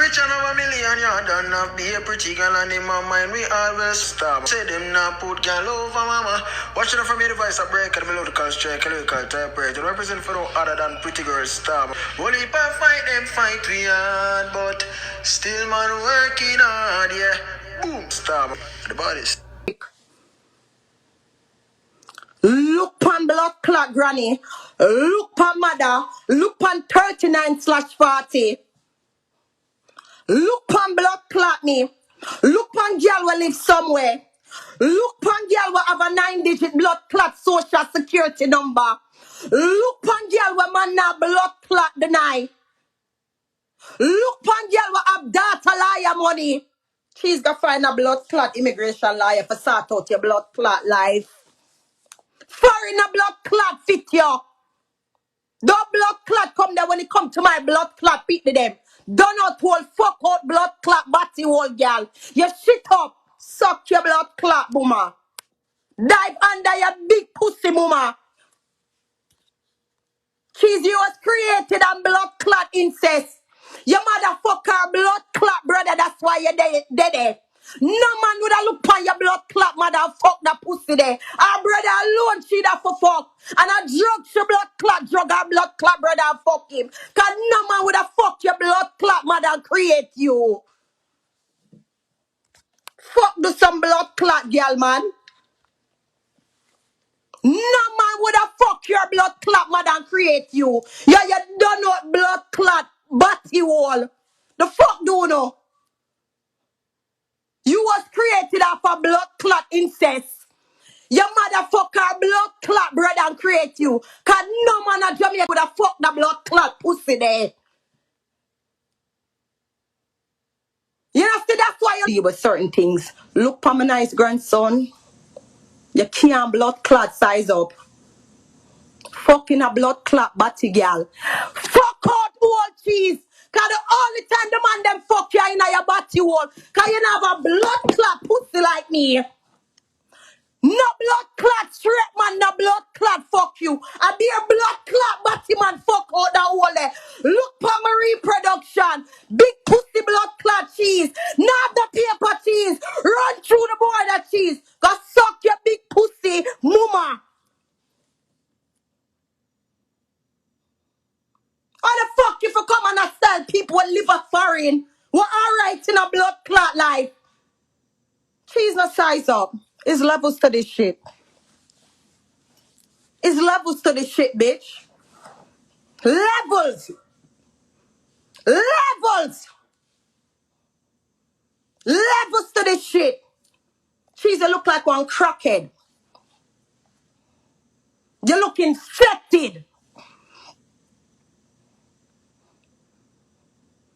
rich and have a million, you don't have be a pretty girl and in my mind we always stop. Say them not put girl over mama. Watch it from your device, a break and melodical strike, a lyrical typewriter. Represent for no other than pretty girls stop. Only if I fight them fight we hard, but still man working hard, yeah. Boom, stop. The body's. Look pan blood clot granny. Look pan mother. Look pan 39/40. Look pan blood clot me. Look pan girl will live somewhere. Look pan girl will have a 9-digit blood clot social security number. Look pan girl will man now blood clot deny. Look pan girl will have data liar money. She's gonna find a blood clot immigration lawyer for sort out your blood clot life. Foreign a blood clot fit you. The blood clot come there when it come to my blood clot beat them. Don't not hold fuck out blood clot body hole girl. You shit up. Suck your blood clot boomer. Dive under your big pussy boomer. Cheese you was created on blood clot incest. Your motherfucker blood clot brother, that's why you're dead. No man would have look on your blood clot mother fuck that pussy there. Our brother alone she that for fuck. And a drug she blood clot drug our blood clot brother fuck him. Cause no man would have fuck your blood clot mother and create you. Fuck do some blood clot girl man. No man would have fuck your blood clot mother and create you. Yeah, you don't know blood clot body wall. The fuck do you know? You was created off a blood clot incest. Your motherfucker blood clot brother and create you. Cause no man at Jamaica would have fucked the blood clot pussy there. You know, see, that's why you deal with certain things. Look for my nice grandson. You can't blood clot size up. Fucking a blood clot body girl. Fuck out all cheese. Cause the only time the man them fuck you in your body hole. Cause you don't have a blood clot pussy like me. No blood clot straight man, no blood clot fuck you. I be a blood clot body man fuck out the hole there. Look for my reproduction. Big pussy blood clot cheese. Not the paper cheese. Run through the border cheese. Go suck your big pussy mama. How the fuck you for come and tell people who live a foreign? We're alright in a blood clot life. Cheese no size up. It's levels to this shit. It's levels to this shit, bitch. Levels. Levels. Levels to this shit. Cheese, you look like one crackhead. You look infected.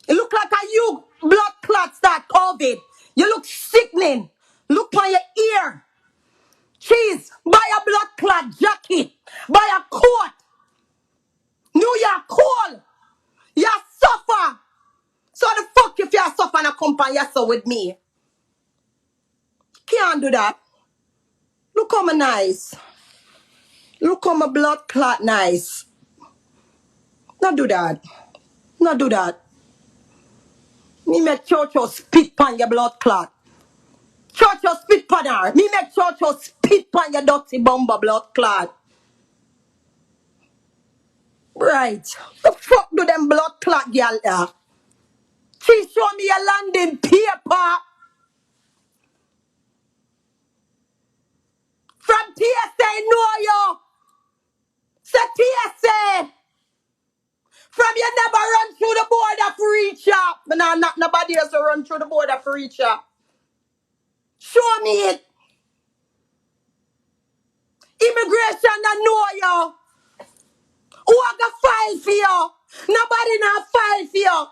You look like a you blood clot start COVID. You look sickening. Look on your ear. Cheese, buy a blood clot jacket. Buy a coat. New York cold. You suffer. So the fuck if you suffer and accompany yourself with me? Can't do that. Look how my nice. Look how my blood clot nice. Not do that. Not do that. Me make church spit on your blood clot. Church spit on her. Me make church spit on your dirty bumper blood clot. Right. The fuck do them blood clot girl there? She show me a landing paper. From TSA know you. Say TSA. From you never run through the border for reach up. Nah, not nobody else to run through the border for reach up. Show me it. Immigration don't know you. Who I got file for you? Nobody not file for you.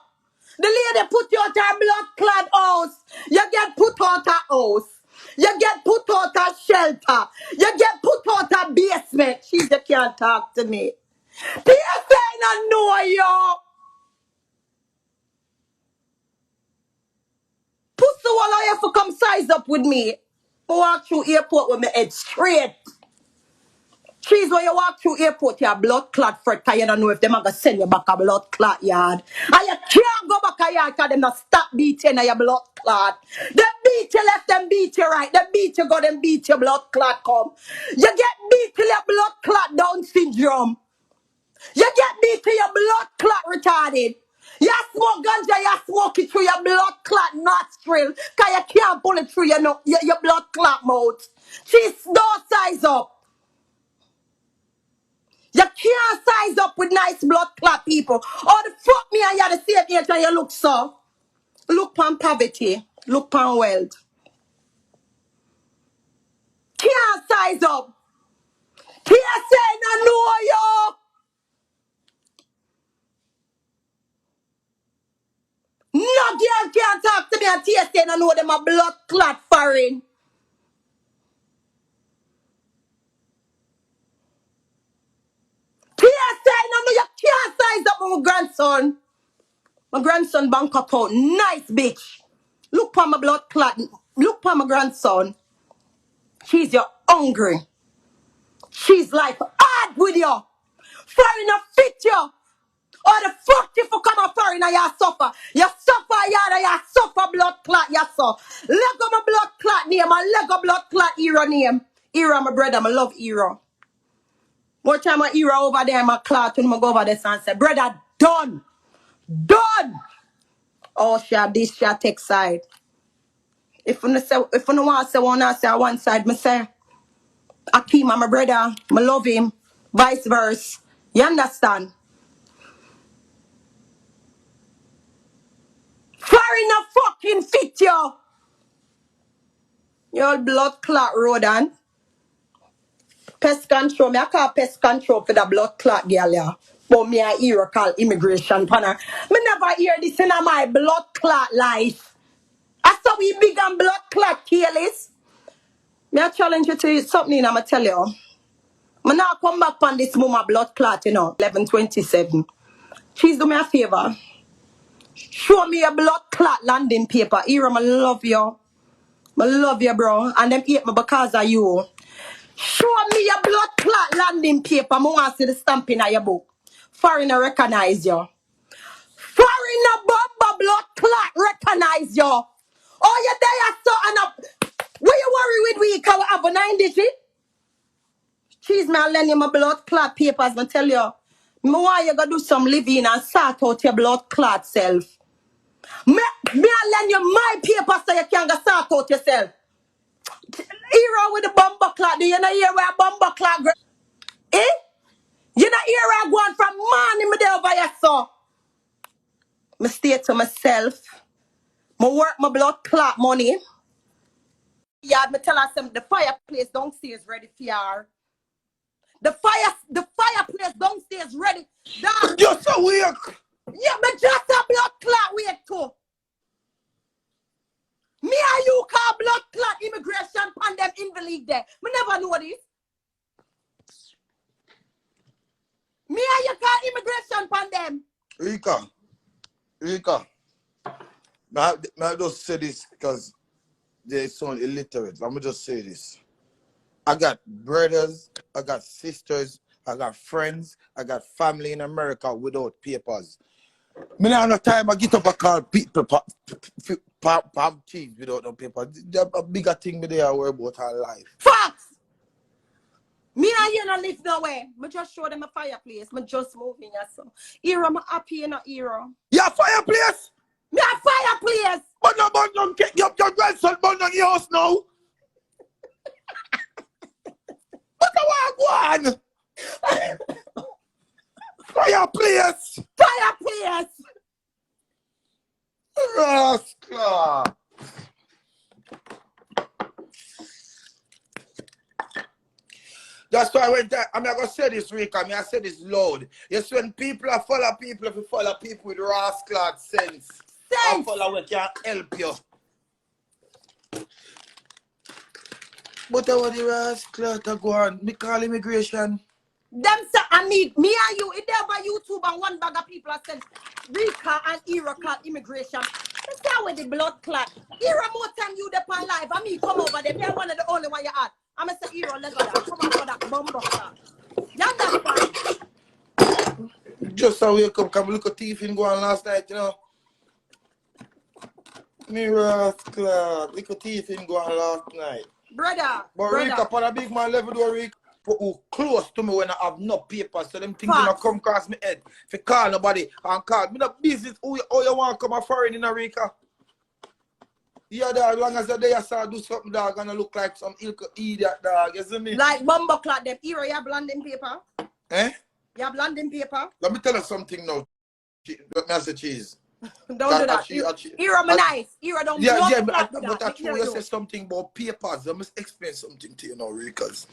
The lady put you out her blood clad house. You get put out her house. You get put out her shelter. You get put out her basement. She just can't talk to me. PSA don't know you. Pussy wall I have to come size up with me. I walk through airport with my head straight. Trees when you walk through airport, you blood clot for it, because you don't know if them are going to send you back a blood clot yard. And you can't go back a yard because them not stop beating your blood clot. Them beat you left, them beat you right. Them beat you go, them beat your blood clot come. You get beat till your blood clot Down syndrome. You get beat till your blood clot retarded. You smoke ganja, you smoke it through your blood clot nostril because you can't pull it through your blood clot mouth. She's no size up. You can't size up with nice blood clot people. Oh, the fuck me and you the same age and you look so. Look pan poverty. Look pan wealth. Can't size up. Can't say no know you. No girl can't talk to me and say no know them a blood clot foreign. Can't say no know you can't size up with my grandson. My grandson bank account. Nice bitch. Look pan my blood clot. Look pan my grandson. She's your hungry. She's like hard with you. Foreigner fit you. Or the fuck if you come a foreigner, you suffer. You suffer, you suffer blood clot, you suffer. Lego my blood clot name, and Lego blood clot hero name. Hero, my brother, I love hero. More time I hero over there, my clot, when I go over there and say, brother, done. Done. Oh, she this, she take side. If you don't want to say one side, I say, Akeem, my brother, I love him. Vice versa. You understand? Foreigner fucking fit you. You old blood clot rodent. Pest control. Me I call pest control for the blood clot girl, yeah. But me I hear call immigration panel. Me never hear this in my blood clot life. I saw we big and blood clot careless. Me I challenge you to something I'ma tell you. Me now come back on this mama blood clot, 11/27. Please do me a favor. Show me a blood clot landing paper. Ira, I love you. I love you, bro. And them hate me because of you. Show me your blood clot landing paper. I want to see the stamping of your book. Foreigner recognize you. Foreigner bomba blood clot recognize you. Oh, you there so and up. What you worry with we can have a 9 digit? Cheese me and lend you my blood clot papers and tell you. Me want you go do some living and sort out your blood clot self. Me and lend you my papers so you can go sort out yourself. Hero with the bomber clot. Do you know hear where bomber clot? Eh? You know hear where I going from morning me there over here, so. Me stay to myself. Me work my blood clot money. Yeah, me tell us the fireplace downstairs ready for you. The fireplace downstairs ready. You're so weak. Yeah, me just a blood clot wait too. Me and you call blood clot immigration pan them invalid there. Me never know this. Me and you call immigration pan them. Rika. I just say this because they sound illiterate. Let me just say this. I got brothers, I got sisters, I got friends, I got family in America without papers. Me not have no time I get up and call people palm cheese without no paper. There's a bigger thing me there worry about her life. Facts! Me and you not live nowhere. Me just show them a fireplace. Me just moving here so. Hero, I'm happy in a hero. Yeah, fireplace! Me a fireplace! But no, your grandson burn down your house now. What the one? Fireplace! Fireplace! Rascal! That's why I'm not going to say this, Rika. I say this loud. Yes, when people are follow people, if you follow people with rascal sense, I follow what can help you. But I want the rascal to go on. Me call immigration. Them say, I mean, me and you, if they have a YouTube and one bag of people are saying Rika and Ira call immigration. Let's start with the blood clot. Ira more time you depend live. I mean, come over there. They're one of the only one you had. I'm going to say, Ira, let's go there. Come on for that bumbo clot. You understand? Just a wake up, come look at teeth in go on last night, you know. Me rascal, look at teeth in go on last night. Brother, But Rika, upon a big man level, though, Rika, who close to me when I have no paper, so them things don't come across me head. If you call nobody and call me, no business, who you want to come a foreign in a Rika? Yeah, dog, as long as they saw do something, dog, gonna look like some idiot, dog, you see me? Like bumbo clot them. Hero, you have blending paper? Eh? You have blending paper? Let me tell you something now. Let me say cheese. Don't do that. Hero, me nice. Hero, don't blow but I true, you say something about papers. I must explain something to you now, Rika's.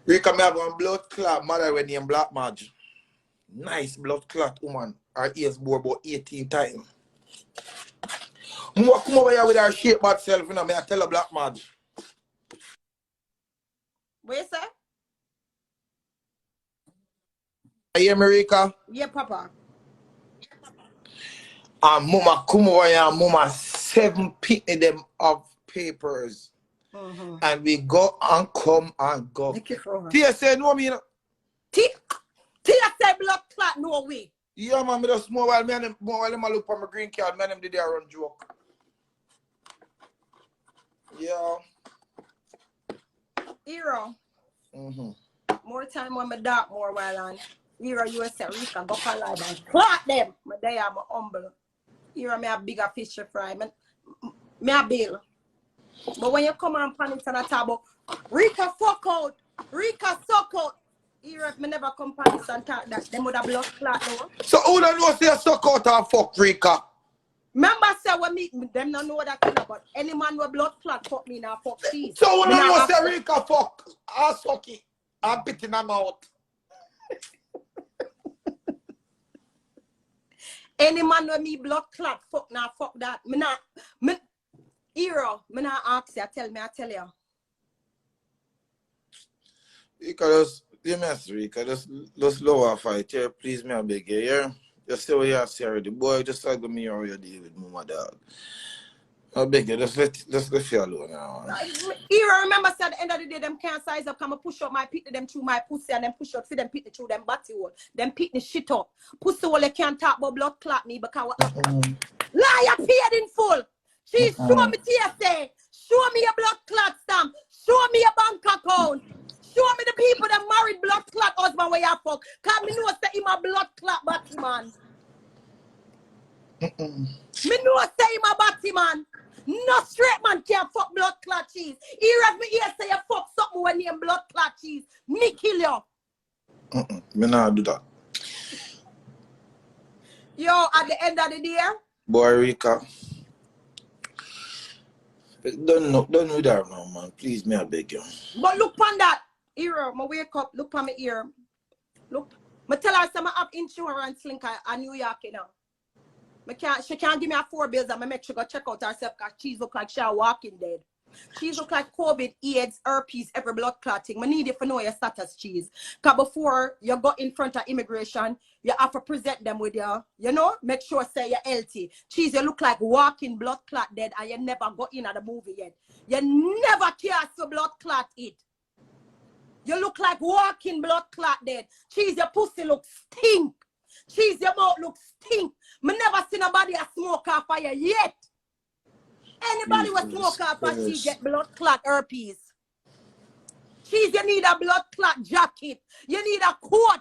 Rika, me have one blood clot mother when named Black Marge. Nice blood clot woman. Her ears bore about 18 times. More come over here with her shape bad self, you know, me I tell her Black Marge. What you say? You hear me, Rika? Yeah, Papa. And mama come over here and mama 7 pitney them of papers. And we go and come and go. Tia say no me, you know. Tia say blood clot no way. Yeah, man, me just more while them look for my green card, man, them did their run joke. Yeah. Hero. More time when me dark more while on. Hero, you say Rika go for live and clot them. My day I'm humble. Hero, me a bigger fish to fry. Me a bill. But when you come and panic and I talk about Rika fuck out, Rika suck out. Hero, if me never come panic and talk that, them would have blood clot no. So who don't know say suck out and fuck Rika? Remember say when me them don't know that thing about any man with blood clot fuck me now fuck cheese. So who don't know say Rika fuck and suck it and pit in her mouth? Any man with me blood clot fuck now fuck that. Hero, me not ask you, I tell you. Rika, Rika, just lower fight, yeah. Please, me, I beg you, yeah. Just say what you have to say already. Boy, just tell me how you deal with mama dog. I beg you, just let you alone now. Hero, remember say at the end of the day, them can't size up, come and push up my pit them through my pussy and then push up for them pit through them body hole. Them pit the shit up. Pussy hole, they can't talk about blood clot me because liar paid in full. She show me TSA, show me your blood clot stamp, show me your bank account, show me the people that married blood clot husband where you fuck. Cause me know say him a blood clot batty man. Me know say him a batty man. No straight man can't fuck blood clot cheese. Here as me here say you fuck something when you blood clot cheese. Me kill you. Me not do that. Yo, at the end of the day. Boy, Rika. Don't do that now, man. Please, me I beg you. But look on that. Hero, I wake up, look on my ear. Look. I tell her some I have insurance link at New York, you know. She can't give me a 4 bills and I make sure go check out herself because she look like she a walking dead. She look like COVID, AIDS, herpes, every blood clotting. I need you to know your status, cheese. Because before you go in front of immigration, you have to present them with your, you know, make sure say you're healthy. Cheese, you look like walking blood clot dead and you never go in at the movie yet. You never cast your blood clot it. You look like walking blood clot dead. Cheese, your pussy look stink. Cheese, your mouth look stink. Me never seen nobody a smoke off fire yet. Anybody with smoke off fire, she get blood clot herpes. Cheese, you need a blood clot jacket. You need a coat.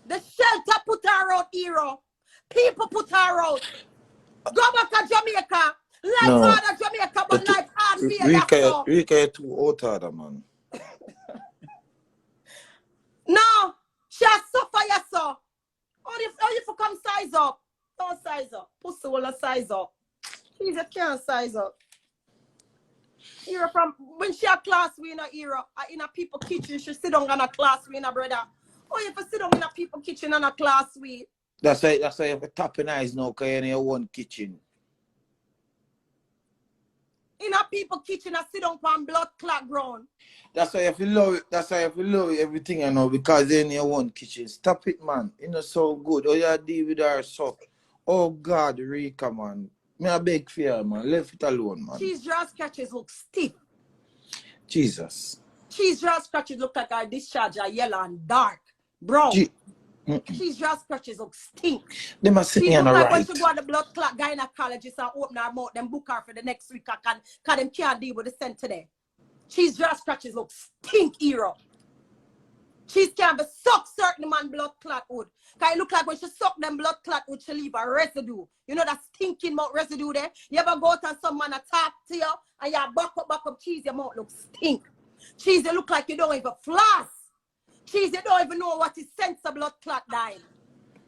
The shelter put her out, hero. People put her out. Go back to Jamaica. Life hard at Jamaica, but life hard here. Rika, you're too old, man. No, she has suffer yourself. How you for come size up? Don't size up. Pussy will size up. Please, you can't size up. Hero from when she a class we in a hero, in a people kitchen, she sit down in a class we in a brother. Oh, you for sit down in a people kitchen and a class we. That's why you have to tap your eyes now, because you're in your own kitchen. In a people kitchen, I sit down on blood clot ground. That's why if you love it, that's why if you love everything you know, because they're in your own kitchen. Stop it, man. You know so good. Oh, you deal with her so. Oh God, Rika, man. Me a big fear, man. Leave it alone, man. Cheese dress catches look stiff. Jesus. Cheese jaw scratches look like our discharge are yellow and dark. Brown. Cheese jaw scratches look stink. They must sit She on look the like when right. she go to the blood clot gynecologist and open her mouth, them book her for the next week. Cause them can't deal with the scent today. Cheese jaw scratches look stink, hero. Cheese can't be suck certain man blood clot wood. Cause it look like when she suck them blood clot wood, she leave a residue. You know that stinking mouth residue there? You ever go out and some man talk to you and you back up cheese, your mouth looks stink. Cheese, you look like you don't even floss. Cheese, you don't even know what is sense of blood clot dying.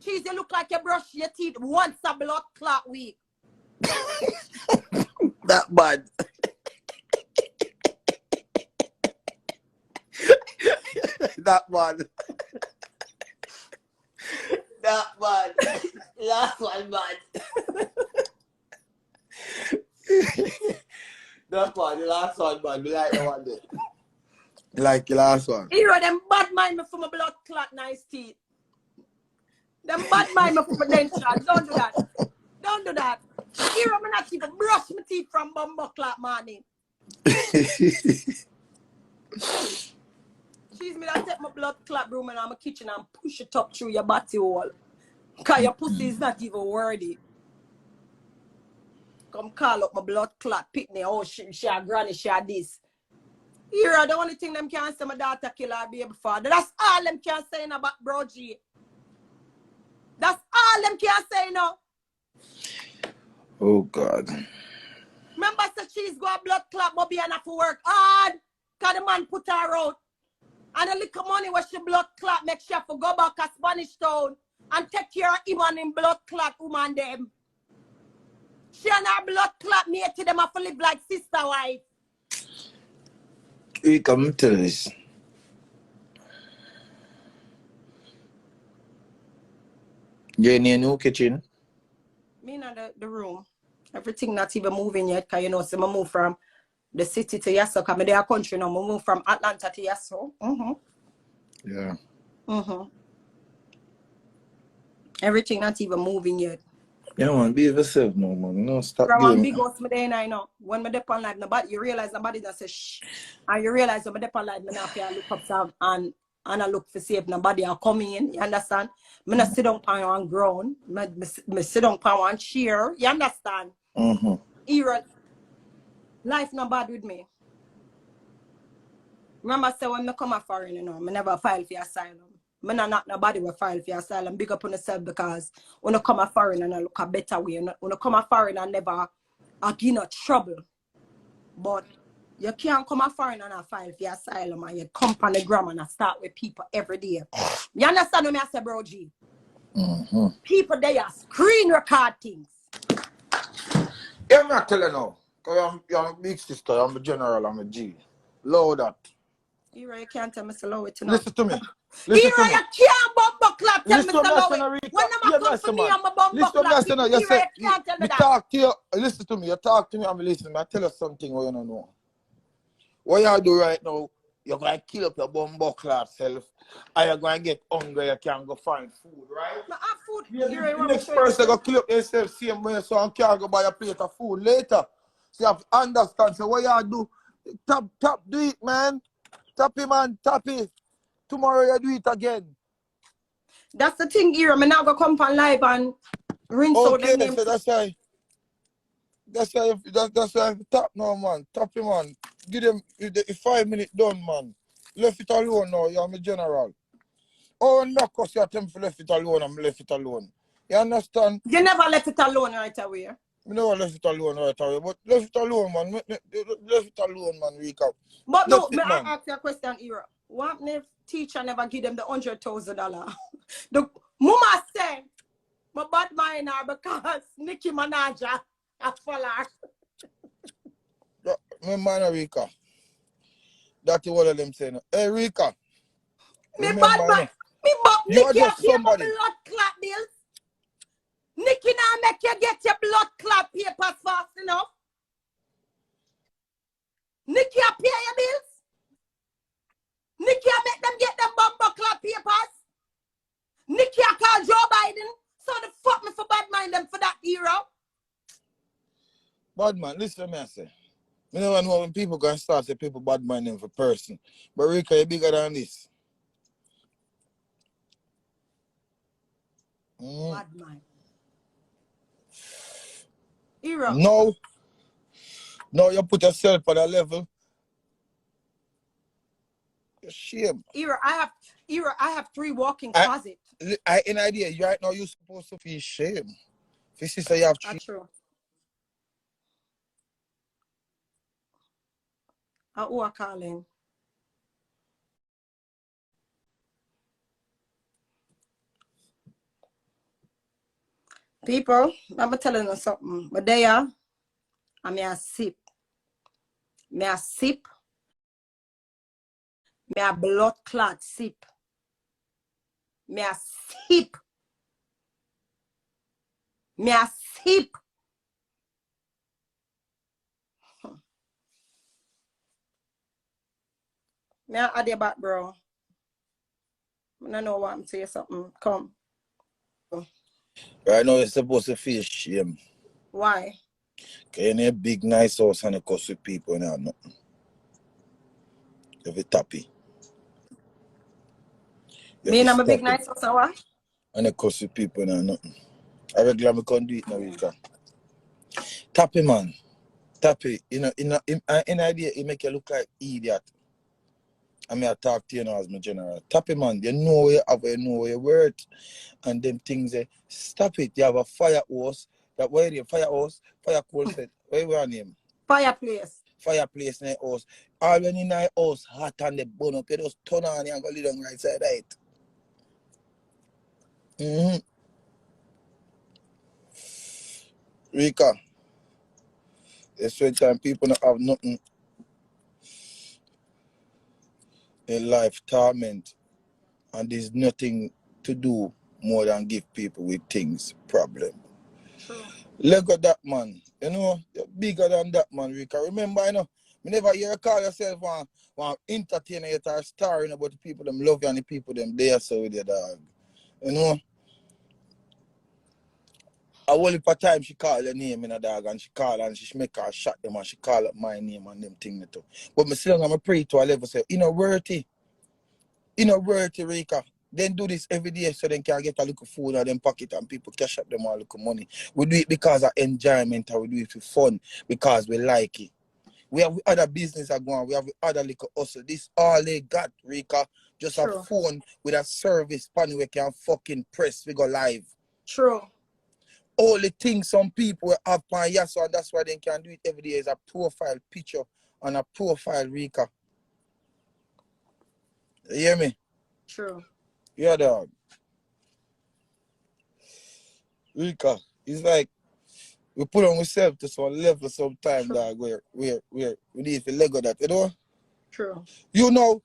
Cheese, you look like you brush your teeth once a blood clot week. That bad. That bad. That bad. Last one bad. That bad. The last one bad. We like the one there. Like the last one. Hero, them bad mind me for my blood clot nice teeth. Them bad mind me for my denture. Don't do that. Don't do that. Hero, me not even brush my teeth from bumbo clot morning. Cheese, me that take my blood clot broom in my kitchen and push it up through your body hole. Cause your pussy is not even worthy. Come call up my blood clot pitney. Oh, she a granny, she a this. Here, the only thing them can say my daughter kill her baby father. That's all them can say about bro G. That's all them can say now. Oh God. Remember, say she's got blood clot, but be enough to work hard. Cause the man put her out. And the little money where she blood clot make she have to go back to Spanish town and take care of him and him blood clot woman them. She and her blood clot mate to them have to live like sister wife. We come to this. You in your new kitchen? Me in the room. Everything not even moving yet. Cause you know, so I move from the city to Yasso. Cause me there country now. I move from Atlanta to Yasso. Yeah. Everything not even moving yet. You don't want to be yourself no man. No, stop From doing one it. big house me there I know. When me dep on live, nobody you realize nobody that say shh. And you realize when me dep on live, me not feel look up some and I look for see if nobody are coming in. You understand? Me not sit down on one ground. Me sit down on one chair. You understand? Era life not bad with me. Remember say when me come a foreign, you know, me never file for asylum. Me not nobody will file for asylum. Big up on yourself because when you come a foreign and I look a better way. When you come a foreign and never again no trouble. But you can't come a foreign and I file for asylum and you come on the gram and I start with people every day. You understand what I say, bro G? People they are screen record things. I'm not telling you now. Because I'm a big sister, I'm a general, I'm a G. Love that. Hero, you can't tell me to low it now. Listen to me. Listen Hero, to me. you can't bumbo clap tell me Listen to to low me, it. Rika. When I'm come for me, I'm a bumbo Listen to clap. me, Hero, you you say, can't tell me me that. talk to you. Listen to me. You talk to me, I'm listening. I tell you something what you don't know. What you do right now, you're going to kill up your bumbo clap self. And you're going to get hungry, you can't go find food, right? I have food. Yeah, Hero, you the want me to next show you person something? going to kill up themselves same way so you can't go buy a plate of food later. So you have to understand. So what you do, tap, do it, man. Tap it, man, tap it. Tomorrow you do it again. That's the thing, Hero. I'm now going to come on live and rinse out Okay, them names. so that's why tap now, man. Tap him, man. Give them the 5 minutes done, man. Left it alone now, you're my general. Oh, no, cause you attempt to left it alone, I'm left it alone. You understand? You never left it alone right away. I never left it alone right away, but left it alone, man. Left it alone, man, Rika. But no, Left it, man. I ask you a question, Hero. What if teacher never give them the $100,000? The mama say, my bad mind her because Nicki Minaj a follower. My man, Rika. That's what of them saying. Hey, Rika. Me Remember, bad mind. Me but you are Nicki a just pay my somebody. blood clot bills. Nicki now make you get your blood clot papers fast enough. Nicki a pay your bills. Nicki a make them get them bumper clot papers. Nicki a call Joe Biden. So the fuck me for bad mind them for that hero. Bad man, listen to me, I say. I never know when people can start say people bad mind them for person. But Rika, you bigger than this. Bad mind. Era. No, you put yourself on a level. You're shame. Era, I have 3 walk-in closets. I in idea, right now you're supposed to feel shame. If you say you have 3. That's true. Who are calling? People, I'm telling you something. But they are, I mean, I sip. Me a sip. Me a blood clot sip. Me a sip. Me a sip. Me a add your back, bro. I don't know what I'm saying something. Come. Right now you're supposed to feel shame. Why? Because you're in a big nice house and you cuss with people and nothing. You have a tappy. Me and I'm a big nice house, what? And you cuss with people and nothing. I regularly can't do it now, Rika. Tappy, man. Tappy. In idea, it make you look like idiot. I mean, I talk to you now as my general. Tappy, man. You know where you have, you know where you worth. And them things, stop it. You have a fire hose. That where you fire hose, fire coal set. Where your name? Fireplace. Fireplace in the house. All when in the house hot and the burn up, you just turn on and go lay down right side right. Rika, it's when time people don't have nothing in life, torment, and there's nothing to do more than give people with things problem. True. Look at that, man. You know, you're bigger than that, man, Rika. Remember, you know, you never hear you call yourself one entertainer, you're a star, you know, but the people them love you and the people them there so with your dog. You know? A whole heap of time she call her name in a dog and she call and she make her shot them and she call up my name and them thing too. But me still I'm pray to a level say, you know worthy, Rika. Then do this every day so they can get a little food out of them pocket and people cash up them all little money. We do it because of enjoyment and we do it for fun because we like it. We have other business are going, we have other little hustle. This all they got, Rika. Just True. a phone with a service pan we can fucking press, we go live. True. All the things some people have on Yasso and that's why they can do it every day is a profile picture and a profile Rika. You hear me? True. Yeah, dog. Rika, it's like we put on ourselves to some level sometime, dog, where we need to let go that, you know? True. You know,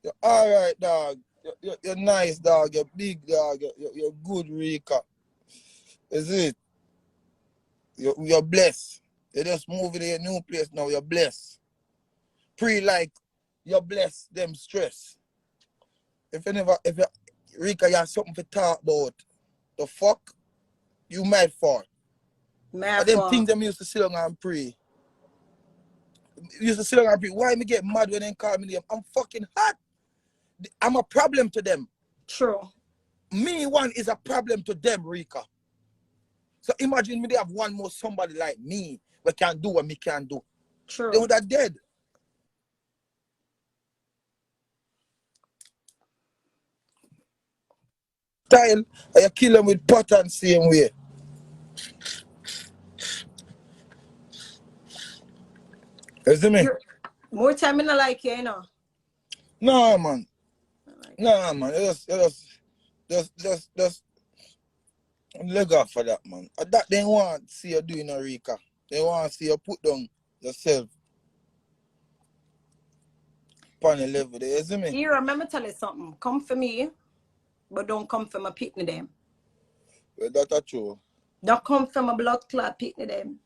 you're alright, dog. You're nice, dog. You're big, dog. You're good, Rika. Is it? You're blessed. You just moving to a new place now. You're blessed. Like you're blessed. Them stress. If you Rika, you have something to talk about. The fuck you mad for? And them things them used to sit down and pray. Used to sit down and pray. Why me get mad when they call me name? I'm fucking hot. I'm a problem to them. True. Me one is a problem to them, Rika. So imagine me they have one more somebody like me we can do what me can do. True. They would have dead. Style, you kill them with pattern same way. You see me? More time in the like you know. No, man. No, man. Just leg off for that, man. That they want to see you doing a Rika. They want to see you put down yourself upon a level there. You see me? You remember tell you something. Come for me, but don't come for my picnic them. Well, that's true. Don't come from a blood clot picnic them.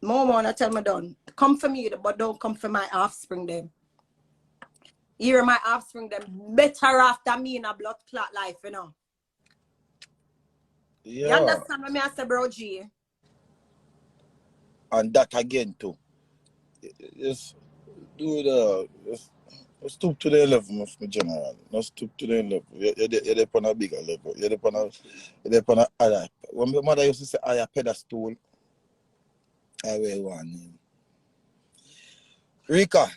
Mama, I tell me done. Come for me, but don't come for my offspring them. Here my offspring them better off than me in a blood clot life, you know. Yeah. You understand what me I say, bro G? And that again too. Just do the just stoop to the level of my general. Not stoop to the level. You're on a bigger level. You're on a higher. When my mother used to say higher pedestal, I wear one name. Rika,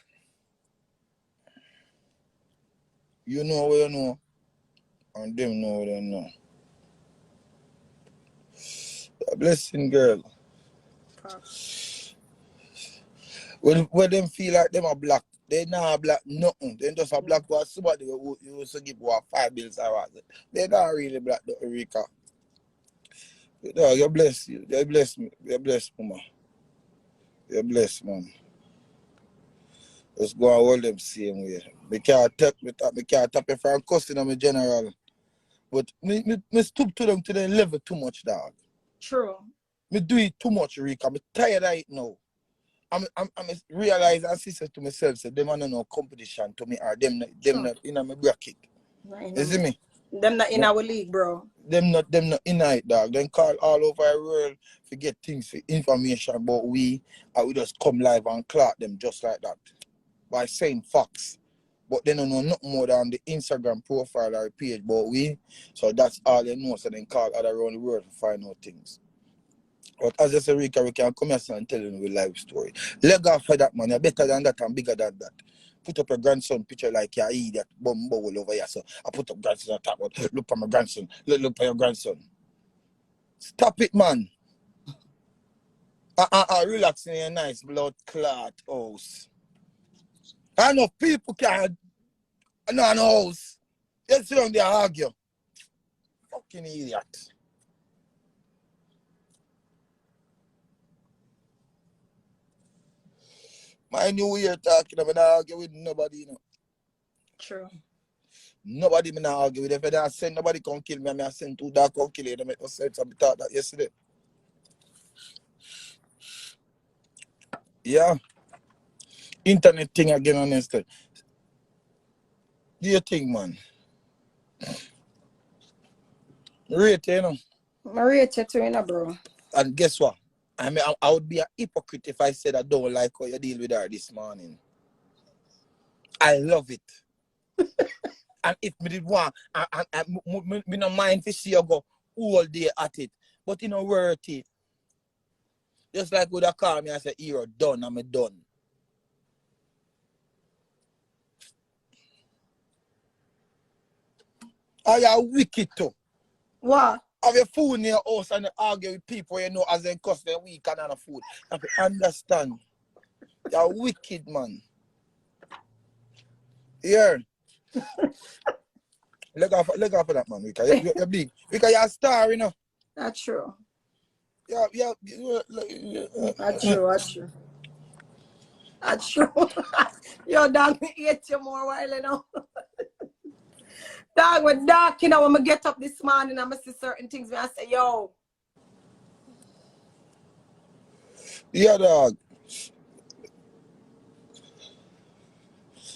you know what you know, and them know what they know. A blessing, girl. When them feel like them are black, they not black nothing. They just a black boy. Somebody who used to give what 5 bills or what. They not really black, Rika. No, you bless you. You bless me. You bless mama. You bless man. Just go and hold them same way. Me can't tap you from cussing on me general. But me stoop to them level too much, dog. True. Me do it too much, Rika. I'm tired of it now. I'm realize and see to myself, say them are no competition to me or them not in my bracket. You see me? Them not in our league, bro. Them not in it, dog. Them call all over the world to get things for information about we, and we just come live and clock them just like that. By saying facts. But they don't know nothing more than the Instagram profile or page about we. So that's all they know. So they call all around the world to find out things. But as I say, Rika, we can come here and tell you a life story. Leg off for that, man. You're better than that and bigger than that. Put up your grandson picture like you idiot bum all over here. So I put up grandson and talk about, look for my grandson. Look for your grandson. Stop it, man. Relax in your nice blood clot house. I know people can't no house. They sit down there and argue. Fucking idiot. My new year talking, I'm not argue with nobody, you know. True. Nobody me not argue with. If I don't send nobody come kill me, I send 2 dark come kill you. They make no sense. I thought that yesterday. Yeah. Internet thing again on instead. Do you think, man? Rate, you know. I rate you too, you know, bro. And guess what? I mean, I would be a hypocrite if I said I don't like how you deal with her this morning. I love it. And if me did want, me no mind to see you go all day at it. But you know, worth it. Just like would have called me and say, hero, done, I'm done. Are you wicked too? What? Have your food in your house and you argue with people you know as they cost their week and on food. You have to understand. You're wicked, man. Yeah. Leg off of that, man, Rika. You're big. Rika, you're a star, you know. That's true. Yeah. That's true. That's true. That's true. Yo, dog, me hate you more while, you know. Dog, with dark, you know, when I get up this morning, I'm going to see certain things, and I say, yo. Yeah, dog.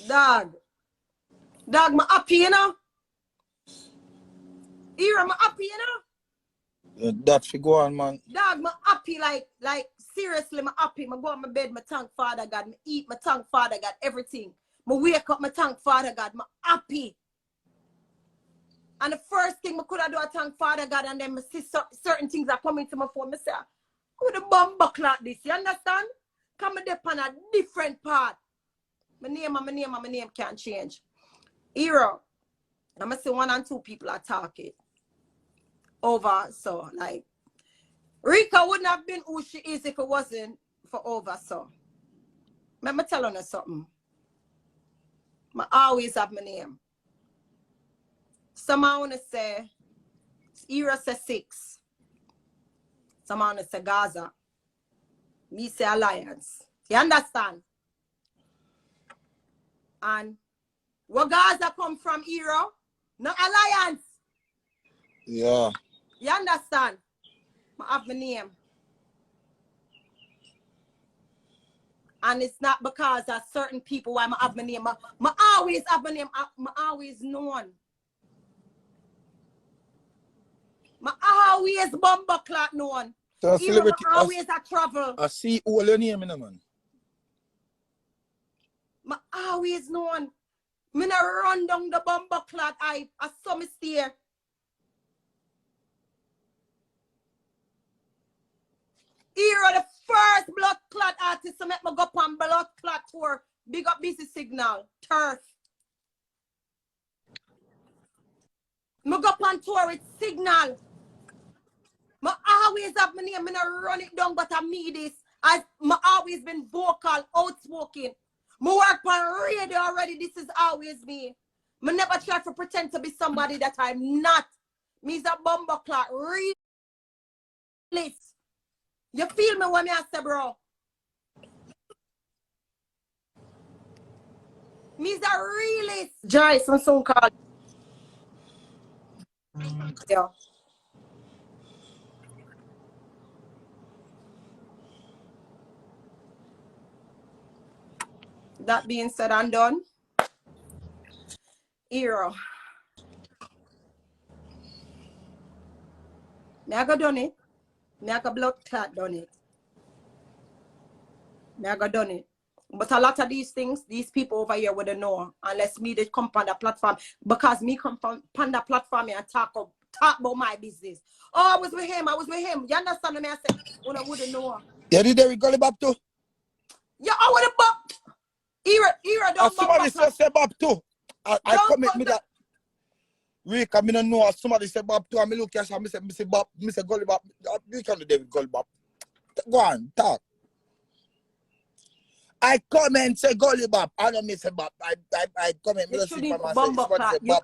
Dog, I'm happy, you know. Here, I'm happy, you know. That figure on, man. Dog, I'm happy, like seriously, I'm happy. I go on my bed, my thank Father God. I eat, my thank Father God, everything. I wake up, my thank Father God. I'm happy. And the first thing I could have do, I thank Father God, and then I see certain things are coming to my phone. I say, who the bum buck like this? You understand? Come up on a different part. My name can't change. Hero, I'm going to say 1 and 2 people are talking over. So, like, Rika wouldn't have been who she is if it wasn't for over. So, let me tell you something. I always have my name. Someone want to say, Hero say 6. Someone want to say Gaza. Me say Alliance. You understand? And where Gaza come from, Hero? No Alliance. Yeah. You understand? I have my name. And it's not because of certain people why I have my name. I always have my name. I always known. I always bomber clock known. So celebrity. Always a travel. I see all your name, man. I always known. Me na run down the bumper clot I saw me steer. Here are the first blood clot artist to make me go on blood clot tour. Big up busy signal. Turf. Me go on tour with signal. Me always have my name. Me na run it down, but I need this. Me always been vocal, outspoken. Me work on radio already. This is always me. Me never try to pretend to be somebody that I'm not. Me's a bumper clot. Realist. You feel me when I say, bro? Me's a realist. Joyce, some song called. Yeah. That being said and done. Hero. Me I go done it. Me I go blood clot done it. Me I go done it. But a lot of these things, these people over here wouldn't know unless me they come on the platform. Because me come on the platform and talk about my business. Oh, I was with him. You understand me? I said, well, I wouldn't know. Yeah, did they call Bob too? Yeah, I would have bop. Era don't somebody say Bob too. I comment me that. Rika, I don't know. Somebody say Bob too. I look at me say Bob. Me say Gully Bob. You can do David Gully Bob. Go on, talk. I comment say Gully Bob. I don't miss a Bob. I comment. You should even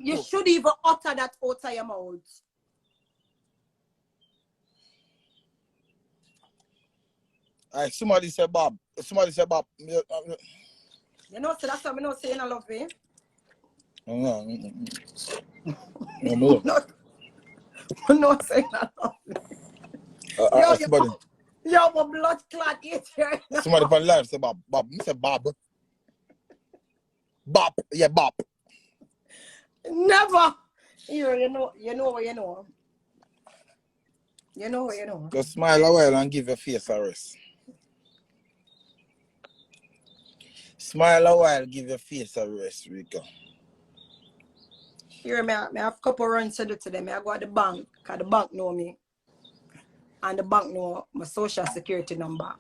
you should even utter that out of your mouth. Somebody say Bob. Somebody say Bob. You know, so that's why I'm not saying I love you. No. I'm not saying I love you. Somebody. Yo, my blood clot here. Somebody from live say Bob. Bob. Me say Bob. Bob. Yeah, Bob. Never. You know. Just smile a while and give your face a rest. Smile a while, give your face a rest, Rika. Here, I have a couple runs to do today. I go to the bank, because the bank know me. And the bank know my social security number.